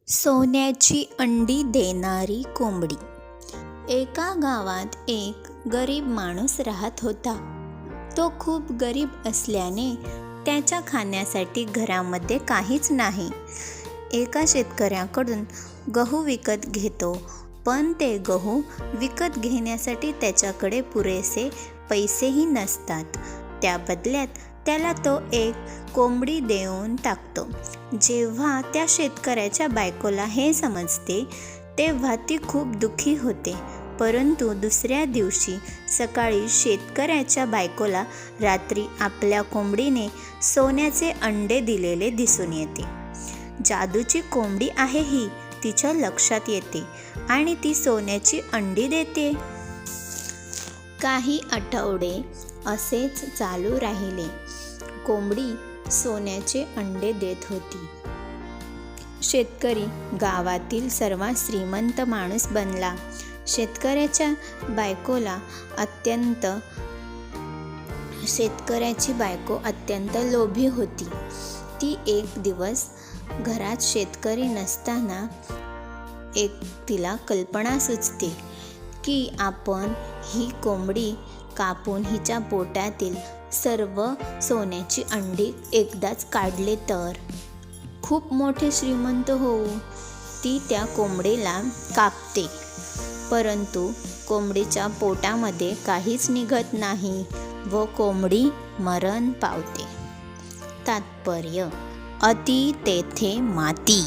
सोन्याची अंडी देणारी कोंबडी. एका गावात एक गरीब माणूस राहत होता. तो खूप गरीब असल्याने त्याच्या खाण्यासाठी घरामध्ये काहीच नाही. एका शेतकऱ्याकडून गहू विकत घेतो, पण ते गहू विकत घेण्यासाठी त्याच्याकडे पुरेसे पैसेही नसतात. त्या बदल्यात त्याला तो एक कोंबडी देऊन टाकतो. जेव्हा त्या शेतकऱ्याच्या बायकोला हे समजते तेव्हा ती खूप दुःखी होते. परंतु दुसऱ्या दिवशी सकाळी शेतकऱ्याच्या बायकोला रात्री आपल्या कोंबडीने सोन्याचे अंडे दिलेले दिसून येते. जादूची कोंबडी आहे ही, तिच्या लक्षात येते आणि ती सोन्याची अंडी देते. काही आठवडे असेच चालू राहिले. कोंबडी सोन्याचे अंडे देत होती. शेतकरी गावातील सर्वात श्रीमंत माणूस बनला. शेतकऱ्याची बायको अत्यंत लोभी होती. ती एक दिवस घरात शेतकरी नसताना तिला कल्पना सुचते की आपण ही कोंबडी कापून हिच्या पोटातील सर्व सोन्याची अंडी एकदाच काढले तर खूप मोठे श्रीमंत होऊ. ती त्या कोंबडीला कापते, परंतु कोंबडीच्या पोटामध्ये काहीच निघत नाही व कोंबडी मरण पावते. तात्पर्य: अति तेथे माती.